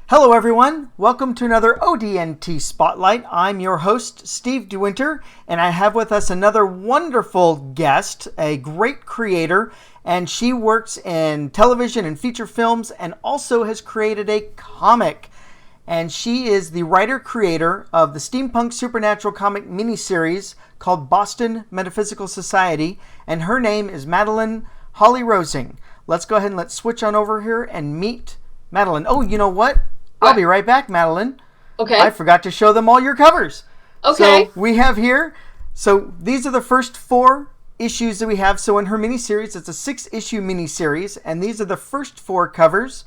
Hello everyone, welcome to another ODNT Spotlight. I'm your host, Steve DeWinter, and I have with us another wonderful guest, a great creator, and she works in television and feature films and also has created a comic. And she is the writer-creator of the steampunk supernatural comic miniseries called Boston Metaphysical Society, and her name is Madeleine Holly Rosing. Let's go ahead and let's switch on over here and meet Madeleine. Oh, you know what? I'll be right back, Madeleine. Okay. I forgot to show them all your covers. Okay. So we have here, so these are the first 4 issues that we have. So in her miniseries, it's a 6-issue miniseries, and these are the first 4 covers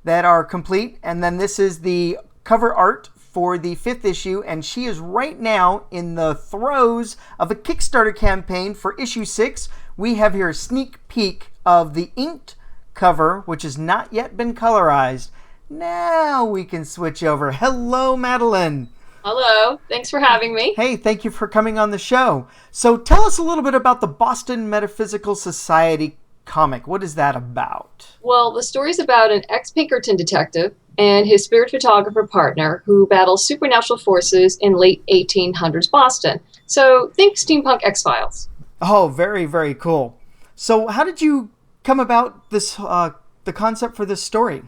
that are complete. And then this is the cover art for the 5th issue, and she is right now in the throes of a Kickstarter campaign for issue 6. We have here a sneak peek of the inked cover, which has not yet been colorized. Now we can switch over. Hello, Madeleine. Hello. Thanks for having me. Hey, thank you for coming on the show. So tell us a little bit about the Boston Metaphysical Society comic. What is that about? Well, the story's about an ex-Pinkerton detective and his spirit photographer partner who battle supernatural forces in late 1800s Boston. So think steampunk X-Files. Oh, very, very cool. So how did you come about this, the concept for this story?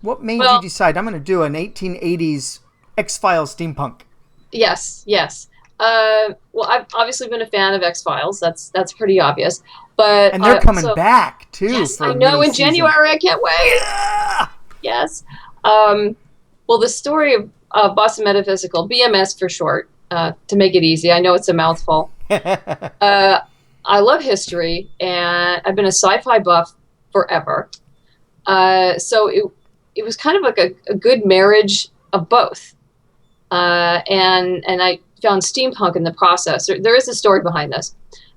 What made you decide, I'm going to do an 1880s X-Files steampunk? Yes. Well, I've obviously been a fan of X-Files. That's pretty obvious. But and they're coming back, too. Yes, for I know, in season. January. I can't wait. Yeah! Yes. Well, the story of Boston Metaphysical, BMS for short, to make it easy. I know it's a mouthful. I love history, and I've been a sci-fi buff forever. So it was kind of like a good marriage of both. And I found steampunk in the process. There is a story behind this.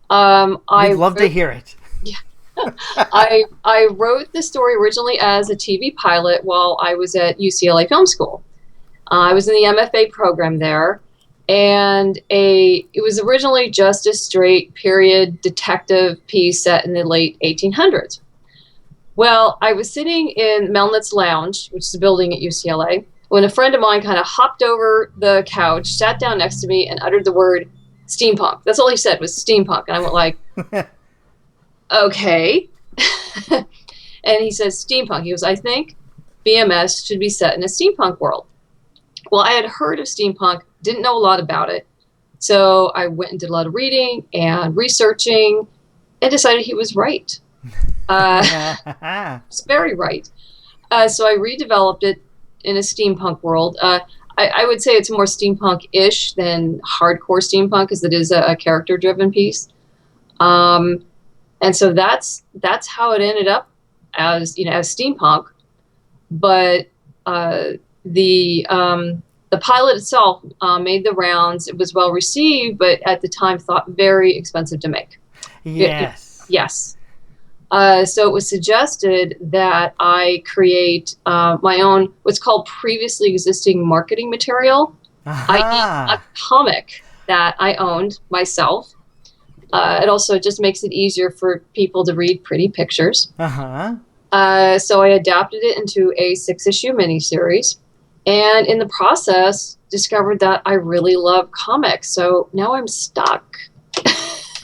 We'd love to hear it. Yeah. I wrote the story originally as a TV pilot while I was at UCLA Film School. I was in the MFA program there, and it was originally just a straight period detective piece set in the late 1800s. Well, I was sitting in Melnitz's Lounge, which is a building at UCLA, when a friend of mine kind of hopped over the couch, sat down next to me, and uttered the word steampunk. That's all he said was steampunk. And I went like, okay. And he says steampunk. He goes, I think BMS should be set in a steampunk world. Well, I had heard of steampunk, didn't know a lot about it. So I went and did a lot of reading and researching and decided he was right. It's very right. So I redeveloped it in a steampunk world. I would say it's more steampunk-ish than hardcore steampunk, because it is a character-driven piece. And so that's how it ended up as steampunk. But the pilot itself made the rounds. It was well received, but at the time thought very expensive to make. Yes. Yes. So it was suggested that I create my own, what's called previously existing marketing material, i.e. a comic that I owned myself. It also just makes it easier for people to read pretty pictures. So I adapted it into a 6-issue miniseries, and in the process discovered that I really love comics. So now I'm stuck.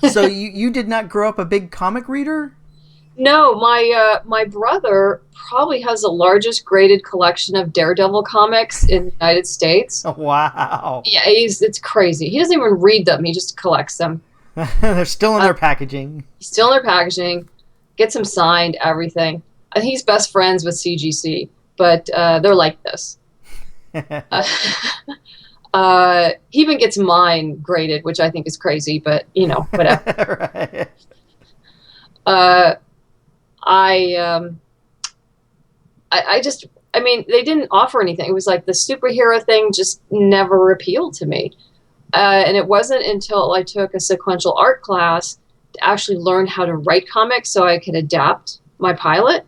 So you did not grow up a big comic reader? No, my brother probably has the largest graded collection of Daredevil comics in the United States. Oh, wow. Yeah, it's crazy. He doesn't even read them. He just collects them. They're still in their packaging. Still in their packaging. Gets them signed, everything. I think he's best friends with CGC, but they're like this. He even gets mine graded, which I think is crazy, but, whatever. Right. They didn't offer anything. It was like the superhero thing just never appealed to me. And it wasn't until I took a sequential art class to actually learn how to write comics so I could adapt my pilot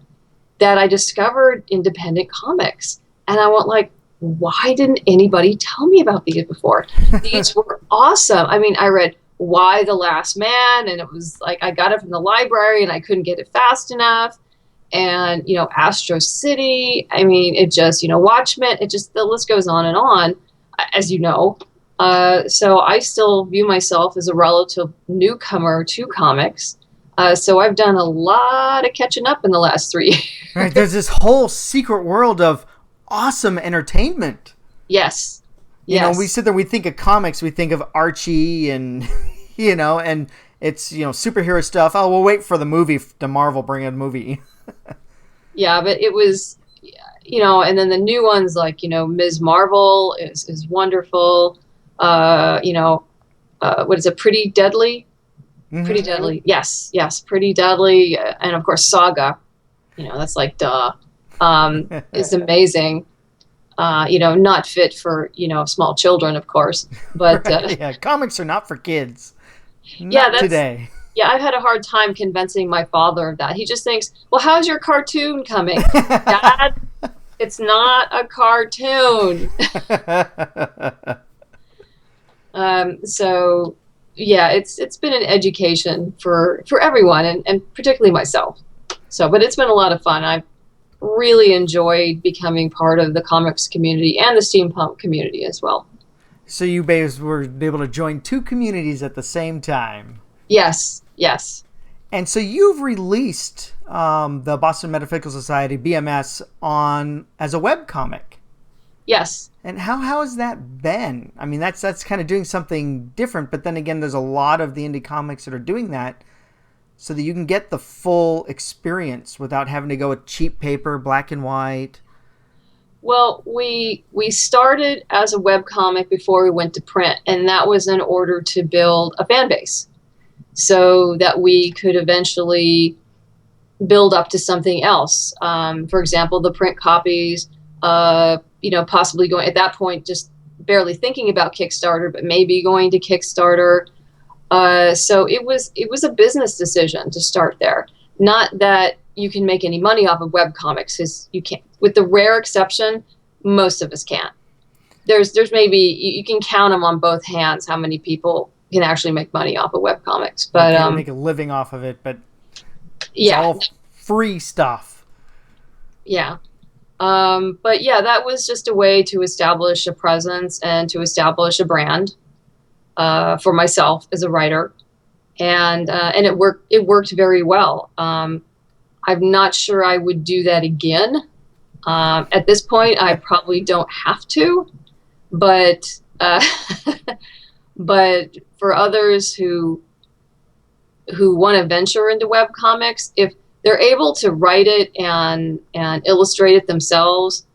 that I discovered independent comics. And I went like, why didn't anybody tell me about these before? These were awesome. I mean, I read Why the Last Man, and it was like I got it from the library and I couldn't get it fast enough. and, Astro City. I mean, it just, Watchmen, the list goes on and on, as you know. So I still view myself as a relative newcomer to comics. So I've done a lot of catching up in the last 3 years. Right, there's this whole secret world of awesome entertainment. Yes. We sit there, we think of comics, we think of Archie and, and it's, superhero stuff. Oh, we'll wait for the movie, the Marvel bring a movie. Yeah, but it was, and then the new ones like, Ms. Marvel is wonderful. What is it? Pretty Deadly? Mm-hmm. Pretty Deadly. Yes. Pretty Deadly. And of course, Saga, that's like, duh. It's amazing. Not fit for, small children, of course, but, right, yeah, comics are not for kids. Not today. Yeah, I've had a hard time convincing my father of that. He just thinks, well, how's your cartoon coming? Dad, it's not a cartoon. So, yeah, it's been an education for everyone, and particularly myself. So, but it's been a lot of fun. I've really enjoyed becoming part of the comics community and the steampunk community as well. So you were able to join 2 communities at the same time. Yes. And so you've released the Boston Metaphysical Society, BMS, as a webcomic. Yes. And how has that been? I mean, that's kind of doing something different, but then again, there's a lot of the indie comics that are doing that so that you can get the full experience without having to go with cheap paper, black and white. Well, we started as a webcomic before we went to print, and that was in order to build a fan base so that we could eventually build up to something else. For example, the print copies, possibly going at that point, just barely thinking about Kickstarter, but maybe going to Kickstarter. So it was a business decision to start there. Not that you can make any money off of webcomics, because you can't. With the rare exception, most of us can't. There's maybe, you can count them on both hands how many people can actually make money off of webcomics. But make a living off of it, but it's all free stuff. Yeah. But yeah, that was just a way to establish a presence and to establish a brand for myself as a writer, and it worked very well. I'm not sure I would do that again. At this point, I probably don't have to, but but for others who want to venture into webcomics, if they're able to write it and illustrate it themselves,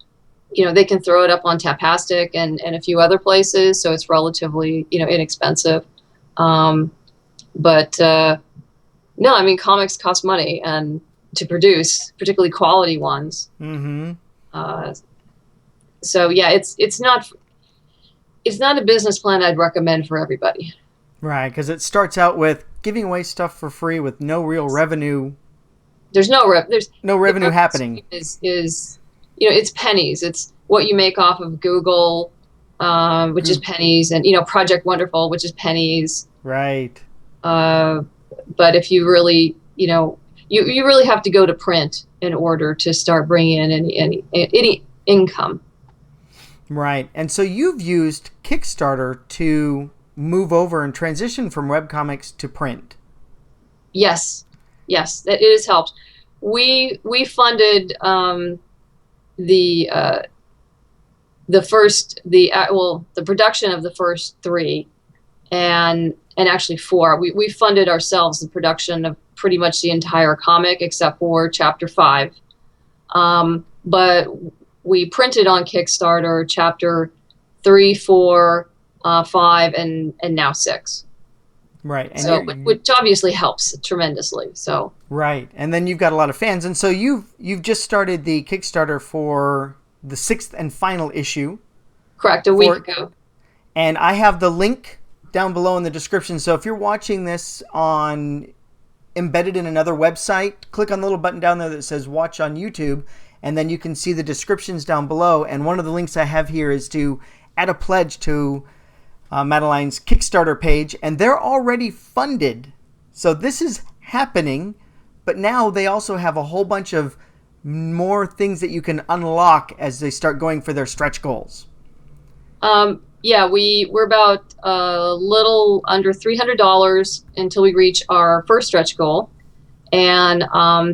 they can throw it up on Tapastic and a few other places, so it's relatively, inexpensive. But no, I mean, comics cost money and to produce, particularly quality ones. Mm-hmm. So yeah, it's not a business plan I'd recommend for everybody. Right, because it starts out with giving away stuff for free with no real revenue. There's no revenue happening. Is it's pennies. It's what you make off of Google, which is pennies, and Project Wonderful, which is pennies. Right. But if you really, you really have to go to print in order to start bringing in any income. Right. And so you've used Kickstarter to move over and transition from webcomics to print. Yes, it has helped. We funded the production of the first 3, and actually 4. We funded ourselves the production of pretty much the entire comic except for chapter 5. But we printed on Kickstarter chapter 3, 4, 5, and now 6. Right. And so, which obviously helps tremendously. So. Right. And then you've got a lot of fans. And so you've just started the Kickstarter for the 6th and final issue. Correct. A week ago. And I have the link down below in the description. So if you're watching this embedded in another website, click on the little button down there that says watch on YouTube, and then you can see the descriptions down below. And one of the links I have here is to add a pledge to Madeleine's Kickstarter page, and they're already funded. So this is happening, but now they also have a whole bunch of more things that you can unlock as they start going for their stretch goals? Yeah, we're about a little under $300 until we reach our first stretch goal. And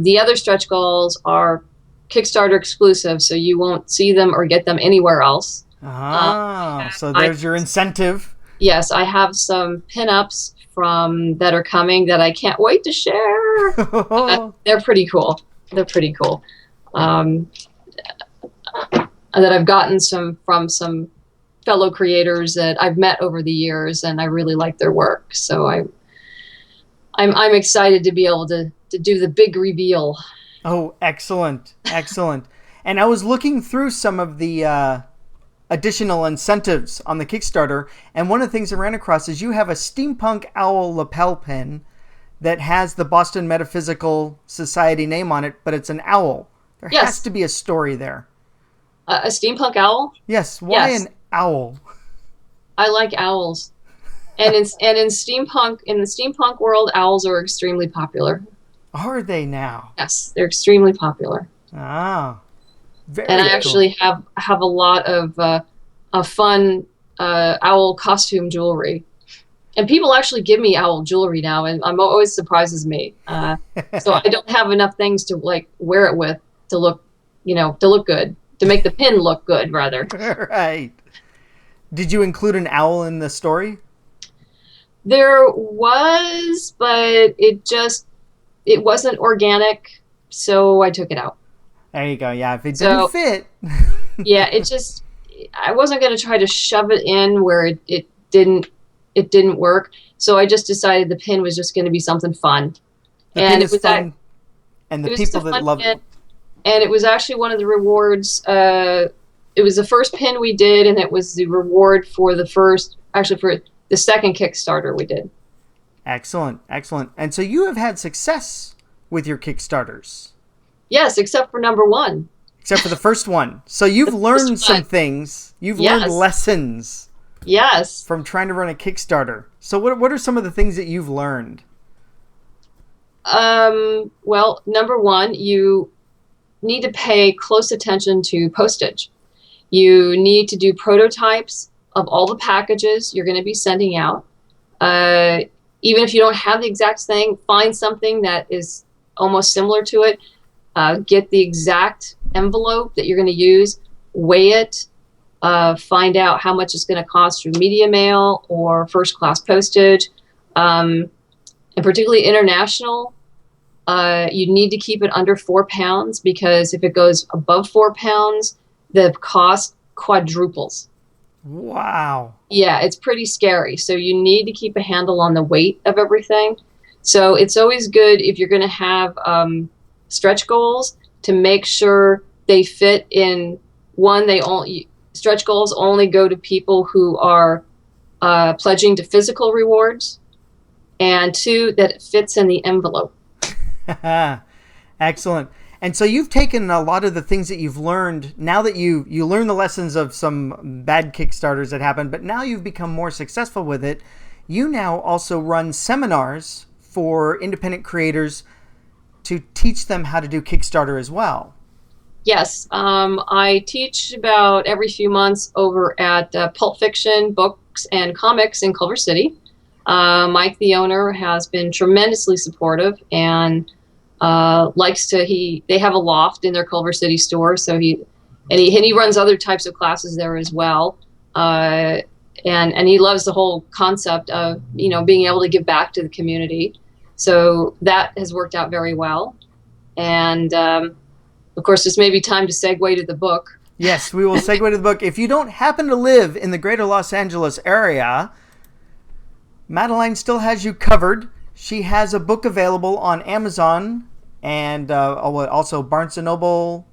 the other stretch goals are Kickstarter exclusive, so you won't see them or get them anywhere else. So there's your incentive. Yes, I have some pinups that are coming that I can't wait to share. They're pretty cool. They're pretty cool. That I've gotten from some fellow creators that I've met over the years, and I really like their work. So I'm excited to be able to do the big reveal. Oh, excellent. Excellent. And I was looking through some of the additional incentives on the Kickstarter, and one of the things I ran across is you have a steampunk owl lapel pin that has the Boston Metaphysical Society name on it, but it's an owl. There has to be a story there. A steampunk owl? Yes. Why an owl? I like owls. And in the steampunk world, owls are extremely popular. Are they now? Yes, they're extremely popular. Ah, very and I cool. actually have a lot of fun owl costume jewelry. And people actually give me owl jewelry now, and it always surprises me. So I don't have enough things to like wear it with to look good, to make the pin look good, rather. Right. Did you include an owl in the story? There was, but it wasn't organic, so I took it out. There you go. Yeah, if it didn't fit. Yeah, I wasn't going to try to shove it in where it didn't work. So I just decided the pin was just going to be something fun. The pin is fun, and the people that love it. And it was actually one of the rewards. It was the first pin we did, and it was the reward for for the second Kickstarter we did. Excellent, excellent. And so you have had success with your Kickstarters. Yes, except for number one. Except for the first one. So you've learned some things. You've learned lessons. Yes. From trying to run a Kickstarter. So what are some of the things that you've learned? Well, number one, you need to pay close attention to postage. You need to do prototypes of all the packages you're going to be sending out. Even if you don't have the exact thing, find something that is almost similar to it. Get the exact envelope that you're going to use, weigh it, find out how much it's going to cost through media mail or first class postage. And particularly international, you need to keep it under 4 pounds, because if it goes above 4 pounds, the cost quadruples. Wow. Yeah, it's pretty scary. So you need to keep a handle on the weight of everything. So it's always good if you're going to have stretch goals to make sure they fit in. One, stretch goals only go to people who are pledging to physical rewards, and two, that it fits in the envelope. Excellent. And so you've taken a lot of the things that you've learned, now that you learned the lessons of some bad Kickstarters that happened, but now you've become more successful with it. You now also run seminars for independent creators to teach them how to do Kickstarter as well. Yes. I teach about every few months over at Pulp Fiction Books and Comics in Culver City. Mike, the owner, has been tremendously supportive and they have a loft in their Culver City store, so he runs other types of classes there as well, and he loves the whole concept of being able to give back to the community. So that has worked out very well, and of course, this may be time to segue to the book. Yes, we will segue to the book. If you don't happen to live in the greater Los Angeles area, Madeleine still has you covered. She has a book available on Amazon and also Barnes & Noble.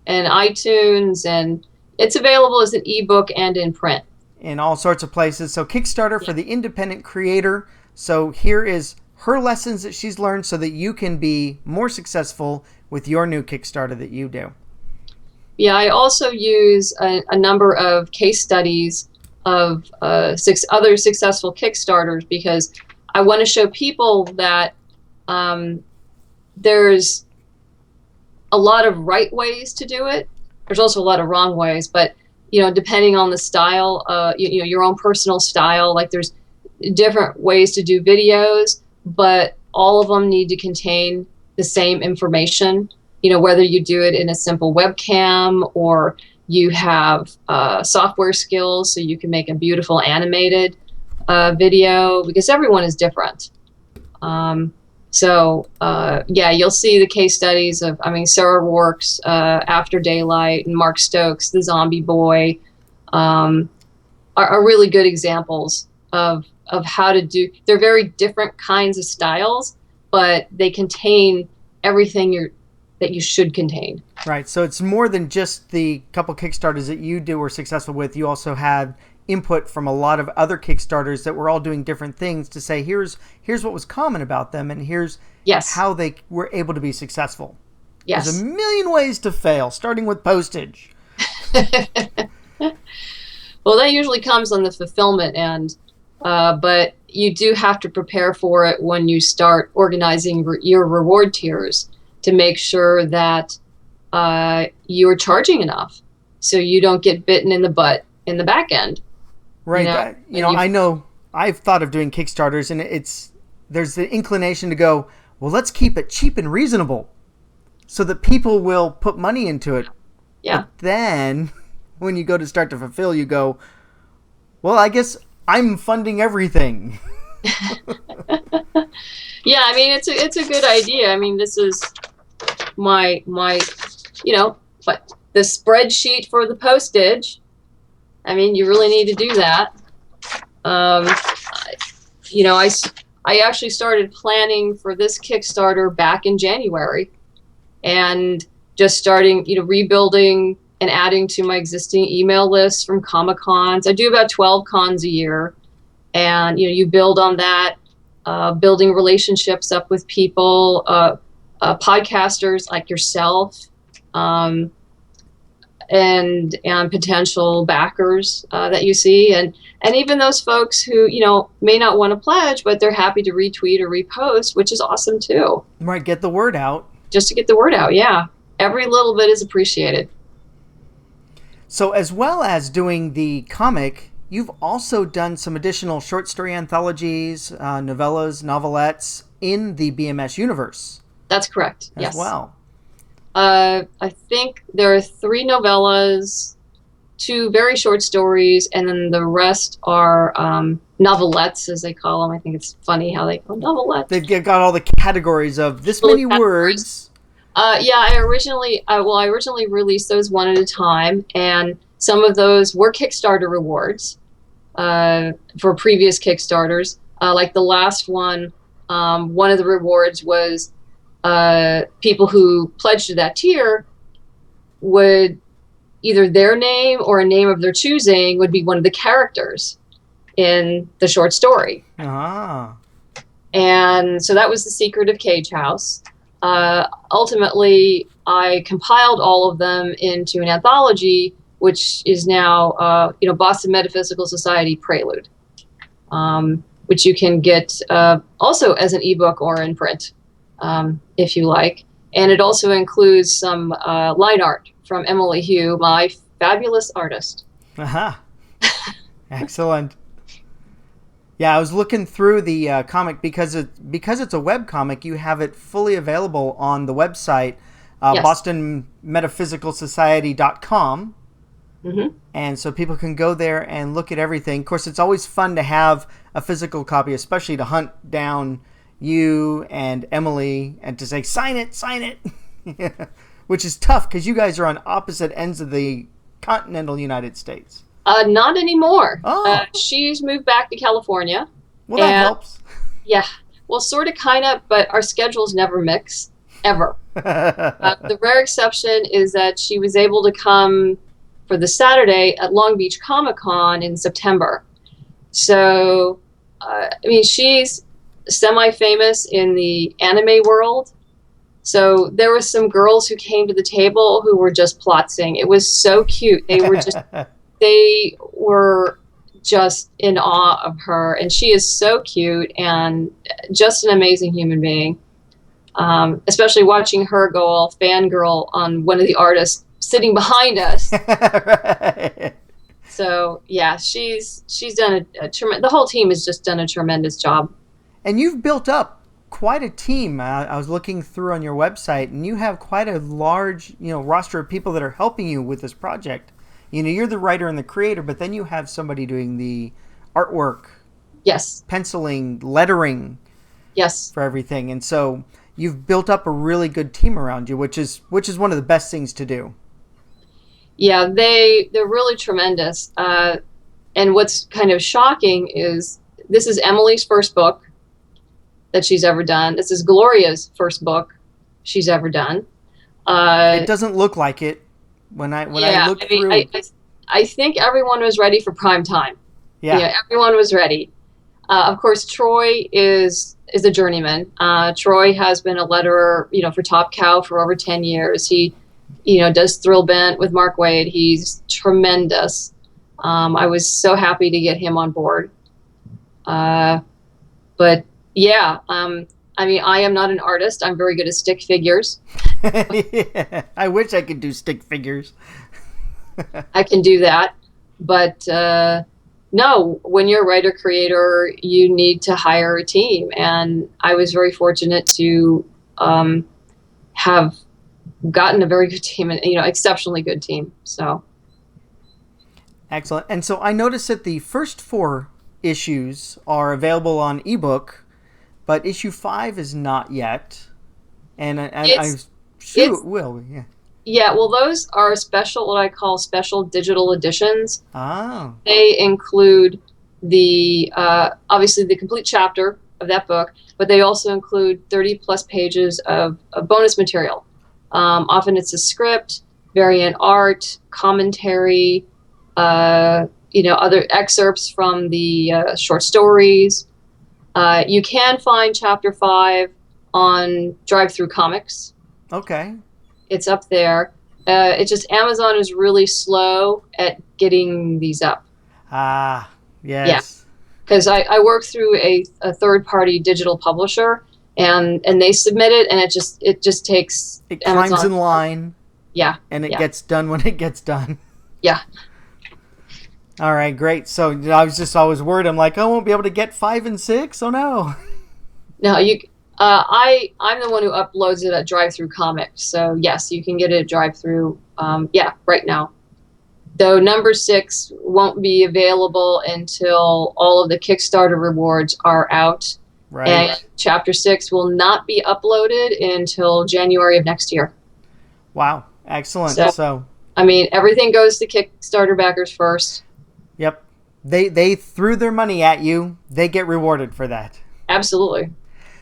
And iTunes, and it's available as an ebook and in print. In all sorts of places. So Kickstarter for the independent creator. So here is her lessons that she's learned so that you can be more successful with your new Kickstarter that you do. Yeah, I also use a number of case studies of 6 other successful Kickstarters, because I want to show people that there's a lot of right ways to do it. There's also a lot of wrong ways, but depending on the style, your own personal style, like there's different ways to do videos, but all of them need to contain the same information. Whether you do it in a simple webcam or you have software skills so you can make a beautiful animated video, because everyone is different. You'll see the case studies of, Sarah Rourke's After Daylight and Mark Stokes' The Zombie Boy are really good examples of how to do. They're very different kinds of styles, but they contain everything that you should contain. Right. So it's more than just the couple Kickstarters that you were successful with. You also had input from a lot of other Kickstarters that were all doing different things to say, here's what was common about them, and here's how they were able to be successful. Yes. There's a million ways to fail, starting with postage. Well, that usually comes on the fulfillment end, but you do have to prepare for it when you start organizing your reward tiers to make sure that you're charging enough so you don't get bitten in the butt in the back end. Right. I know I've thought of doing Kickstarters, and there's the inclination to go, well, let's keep it cheap and reasonable so that people will put money into it. Yeah. But then when you go to start to fulfill, you go, well, I guess I'm funding everything. Yeah, it's a good idea. This is my but the spreadsheet for the postage. You really need to do that. I actually started planning for this Kickstarter back in January, and just starting, rebuilding and adding to my existing email list from Comic-Cons. I do about 12 cons a year, and you build on that, building relationships up with people, podcasters like yourself, and potential backers that you see, and even those folks who may not want to pledge, but they're happy to retweet or repost, which is awesome too. Right, get the word out. Just to get the word out, yeah. Every little bit is appreciated. So as well as doing the comic, you've also done some additional short story anthologies, novellas, novelettes in the BMS universe. That's correct. As well. I think there are 3 novellas, 2 very short stories, and then the rest are novelettes, as they call them. I think it's funny how they call them novelettes. They've got all the categories of this many words. I originally released those one at a time, and some of those were Kickstarter rewards for previous Kickstarters. Like the last one, one of the rewards was people who pledged to that tier would either their name or a name of their choosing would be one of the characters in the short story. Ah. And so that was The Secret of Cage House. Ultimately, I compiled all of them into an anthology, which is now, Boston Metaphysical Society Prelude, which you can get also as an ebook or in print, if you like. And it also includes some line art from Emily Hugh, my fabulous artist. Aha. Excellent. Yeah, I was looking through the comic because it's a web comic. You have it fully available on the website, Yes. BostonMetaphysicalSociety.com. Mm-hmm. And so people can go there and look at everything. Of course, it's always fun to have a physical copy, especially to hunt down you and Emily and to say, sign it. Which is tough because you guys are on opposite ends of the continental United States. Not anymore. Oh. She's moved back to California. Well, that helps. Yeah. Well, sort of, kind of, but our schedules never mix, ever. The rare exception is that she was able to come for the Saturday at Long Beach Comic-Con in September. So, she's semi-famous in the anime world. So there were some girls who came to the table who were just plotzing. It was so cute. They were just in awe of her, and she is so cute and just an amazing human being. especially watching her go all fangirl on one of the artists sitting behind us. Right. So yeah, she's done the whole team has just done a tremendous job. And you've built up quite a team. I was looking through on your website, and you have quite a large, roster of people that are helping you with this project. You're the writer and the creator, but then you have somebody doing the artwork, Yes. penciling, lettering, Yes. for everything. And so you've built up a really good team around you, which is one of the best things to do. Yeah, they're really tremendous. And what's kind of shocking is this is Emily's first book that she's ever done. This is Gloria's first book she's ever done. It doesn't look like it when I look through. I think everyone was ready for prime time. Yeah, everyone was ready. Of course, Troy is a journeyman. Troy has been a letterer, for Top Cow for over 10 years. He, does Thrill Bent with Mark Waid. He's tremendous. I was so happy to get him on board. But yeah, I am not an artist. I'm very good at stick figures. Yeah. I wish I could do stick figures. I can do that. But no, when you're a writer creator, you need to hire a team. And I was very fortunate to have gotten a very good team, and exceptionally good team. So excellent. And so I noticed that the first 4 issues are available on ebook, but issue 5 is not yet. And I'm sure it will. Yeah. Yeah, well, those are what I call special digital editions. Oh. They include the obviously the complete chapter of that book, but they also include 30 plus pages of bonus material. Often it's a script, variant art, commentary, other excerpts from the short stories. You can find chapter 5 on Drive-Thru Comics. Okay. It's up there. It's just Amazon is really slow at getting these up. Ah, yes. Yeah, because I work through a third-party digital publisher, and they submit it, and it just takes. It Amazon. climbs in line. Yeah. And it gets done when it gets done. Yeah. All right, great. So I was always worried. I'm like, I won't be able to get 5 and 6. Oh no. No, you. I'm the one who uploads it at Drive-Thru Comics, so yes, you can get it at Drive-Thru. Right now. Though number 6 won't be available until all of the Kickstarter rewards are out. Right. And chapter 6 will not be uploaded until January of next year. Wow, excellent. So everything goes to Kickstarter backers first. Yep. They threw their money at you. They get rewarded for that. Absolutely.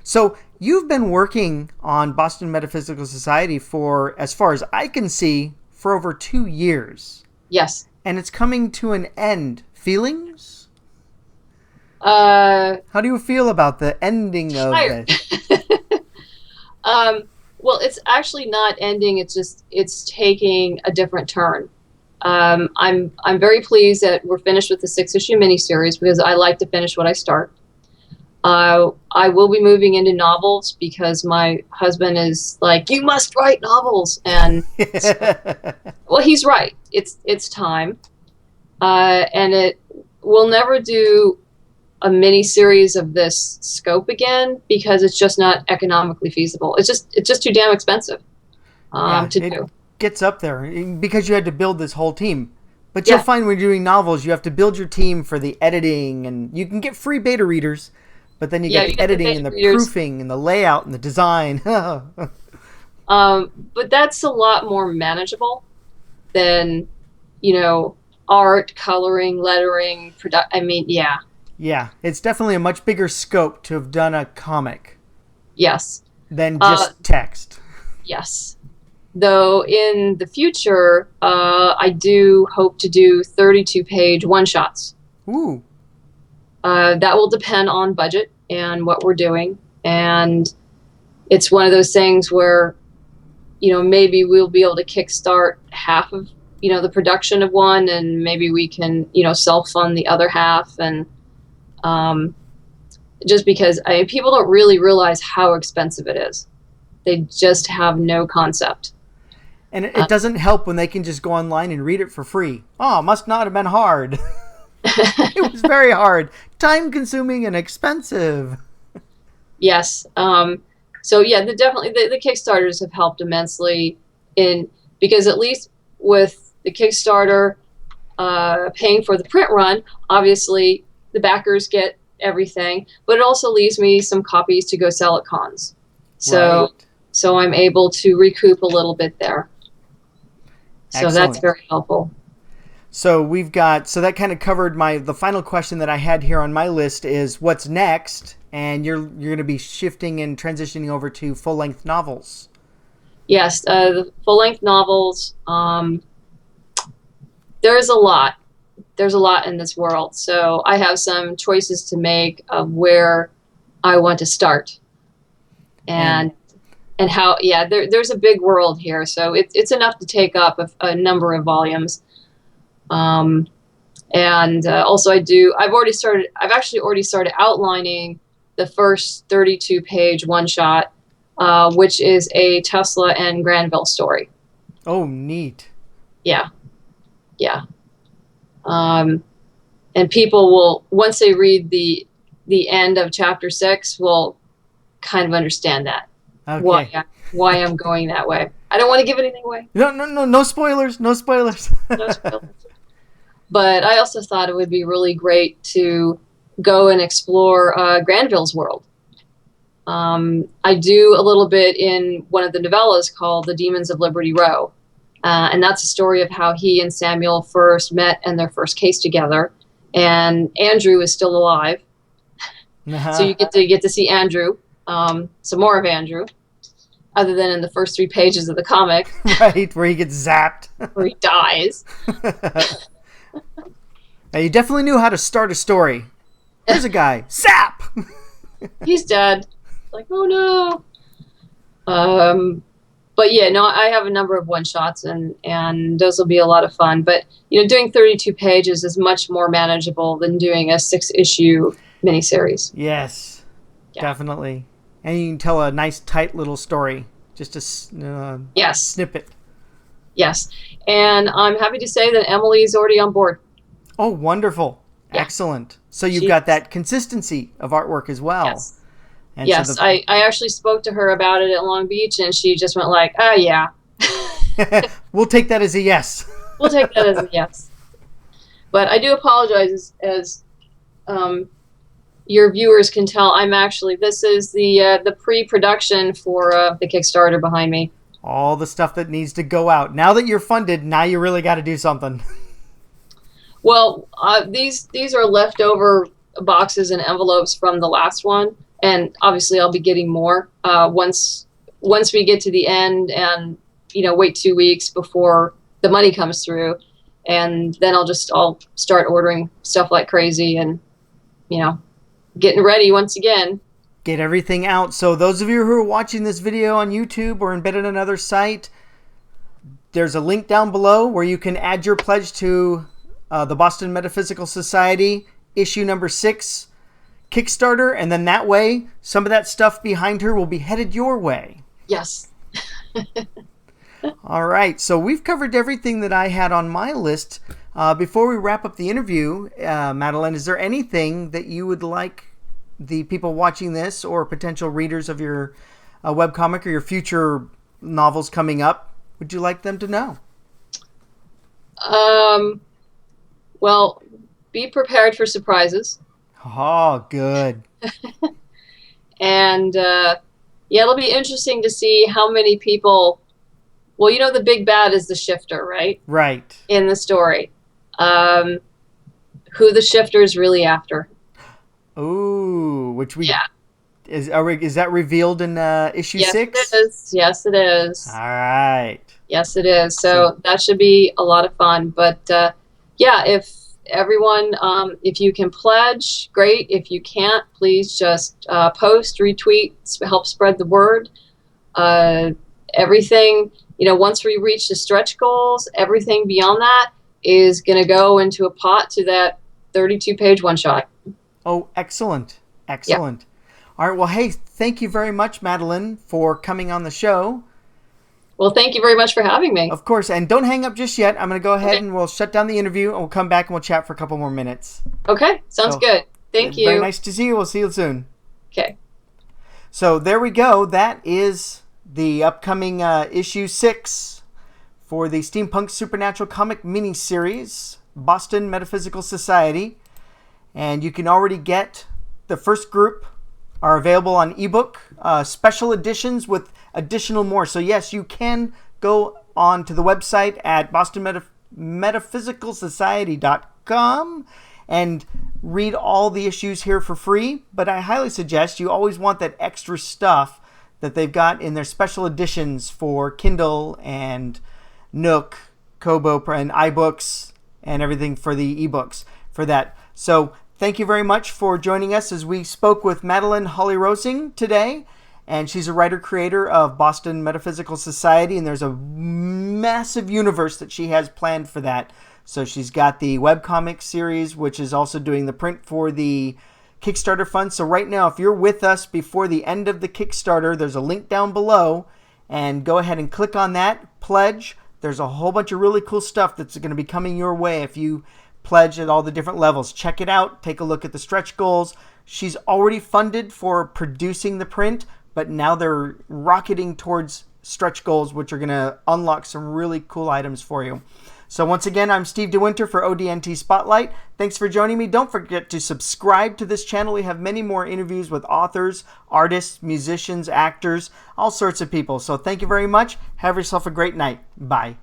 So you've been working on Boston Metaphysical Society for, as far as I can see, for over 2 years. Yes. And it's coming to an end. Feelings? How do you feel about the ending of this? Well, it's actually not ending. It's taking a different turn. I'm very pleased that we're finished with the 6-issue miniseries because I like to finish what I start. I will be moving into novels because my husband is like, you must write novels, and well, he's right. It's time, and we'll never do a mini series of this scope again because it's just not economically feasible. It's just too damn expensive to do. It gets up there because you had to build this whole team. But you'll find when you're doing novels, you have to build your team for the editing, and you can get free beta readers, but then you get the editing and the proofing and the layout and the design. But that's a lot more manageable than, art, coloring, lettering, Yeah, it's definitely a much bigger scope to have done a comic. Yes. Than just text. Yes. Though in the future, I do hope to do 32-page one-shots. Ooh. That will depend on budget and what we're doing. And it's one of those things where, maybe we'll be able to kickstart half of, the production of one, and maybe we can, self-fund the other half. And just because people don't really realize how expensive it is. They just have no concept. And it doesn't help when they can just go online and read it for free. Oh, must not have been hard. It was very hard, time-consuming and expensive. Yes. So yeah, definitely the Kickstarters have helped immensely because at least with the Kickstarter paying for the print run, obviously the backers get everything, but it also leaves me some copies to go sell at cons. So Right. so I'm able to recoup a little bit there. So Excellent. that's very helpful. So so that kind of covered the final question that I had here on my list is what's next? And you're going to be shifting and transitioning over to full-length novels. Yes, the full-length novels, there's a lot. There's a lot in this world. So I have some choices to make of where I want to start. And how, yeah, there's a big world here. So it's enough to take up a number of volumes. Also I've actually already started outlining the first 32-page one-shot, which is a Tesla and Granville story. Oh, neat. Yeah. Yeah. And people will, once they read the end of chapter 6, will kind of understand that. Okay. Why I'm going that way. I don't want to give anything away. No spoilers. No spoilers. No spoilers. But I also thought it would be really great to go and explore Granville's world. I do a little bit in one of the novellas called The Demons of Liberty Row. And that's a story of how he and Samuel first met and their first case together. And Andrew is still alive. Uh-huh. So you get to see Andrew, some more of Andrew, other than in the first 3 pages of the comic. Right, where he gets zapped. Where he dies. Now, you definitely knew how to start a story. There's a guy. Zap! He's dead. Like, oh no. But yeah, no, I have a number of one-shots, and those will be a lot of fun. But, doing 32 pages is much more manageable than doing a 6-issue miniseries. Yes, Yeah. definitely. And you can tell a nice, tight little story. Just a Yes. snippet. Yes. And I'm happy to say that Emily's already on board. Oh, wonderful. Yeah. Excellent. So you've got that consistency of artwork as well. Yes. And yes, so I actually spoke to her about it at Long Beach, and she just went like, oh, yeah. We'll take that as a yes. We'll take that as a yes. But I do apologize, as your viewers can tell, this is the pre-production for the Kickstarter behind me. All the stuff that needs to go out. Now that you're funded, now you really got to do something. Well, these are leftover boxes and envelopes from the last one. And obviously I'll be getting more once we get to the end, and wait 2 weeks before the money comes through, and then I'll start ordering stuff like crazy, and getting ready once again. Get everything out. So those of you who are watching this video on YouTube or embedded in another site, there's a link down below where you can add your pledge to the Boston Metaphysical Society issue number 6 Kickstarter, and then that way some of that stuff behind her will be headed your way. Yes. All right, so we've covered everything that I had on my list. Before we wrap up the interview, Madeleine, is there anything that you would like the people watching this or potential readers of your webcomic or your future novels coming up, would you like them to know? Well, be prepared for surprises. Oh, good. And it'll be interesting to see how many people. Well, the big bad is the shifter, right? Right. In the story, who the shifter is really after. Ooh, Yeah. Is that revealed in issue 6? Yes, it is. Yes, it is. All right. Yes, it is. So that should be a lot of fun. But if everyone, if you can pledge, great. If you can't, please just post, retweet, help spread the word. Everything, once we reach the stretch goals, everything beyond that is going to go into a pot to that 32-page one-shot. Oh, excellent. Excellent. Yeah. All right. Well, hey, thank you very much, Madeleine, for coming on the show. Well, thank you very much for having me. Of course. And don't hang up just yet. I'm going to go ahead Okay. and we'll shut down the interview and we'll come back and we'll chat for a couple more minutes. Okay, sounds good. Thank you. Very nice to see you. We'll see you soon. Okay. So there we go. That is the upcoming issue 6 for the Steampunk Supernatural comic miniseries, Boston Metaphysical Society. And you can already get the first group are available on ebook, special editions with additional more. So yes, you can go on to the website at bostonmetaphysicalsociety.com and read all the issues here for free. But I highly suggest you always want that extra stuff that they've got in their special editions for Kindle and Nook, Kobo, and iBooks and everything for the ebooks for that. So thank you very much for joining us as we spoke with Madeleine Holly-Rosing today. And she's a writer-creator of Boston Metaphysical Society. And there's a massive universe that she has planned for that. So she's got the webcomic series, which is also doing the print for the Kickstarter fund. So right now, if you're with us before the end of the Kickstarter, there's a link down below. And go ahead and click on that, pledge. There's a whole bunch of really cool stuff that's going to be coming your way if you pledge at all the different levels. Check it out. Take a look at the stretch goals. She's already funded for producing the print, but now they're rocketing towards stretch goals, which are going to unlock some really cool items for you. So once again, I'm Steve DeWinter for ODNT Spotlight. Thanks for joining me. Don't forget to subscribe to this channel. We have many more interviews with authors, artists, musicians, actors, all sorts of people. So thank you very much. Have yourself a great night. Bye.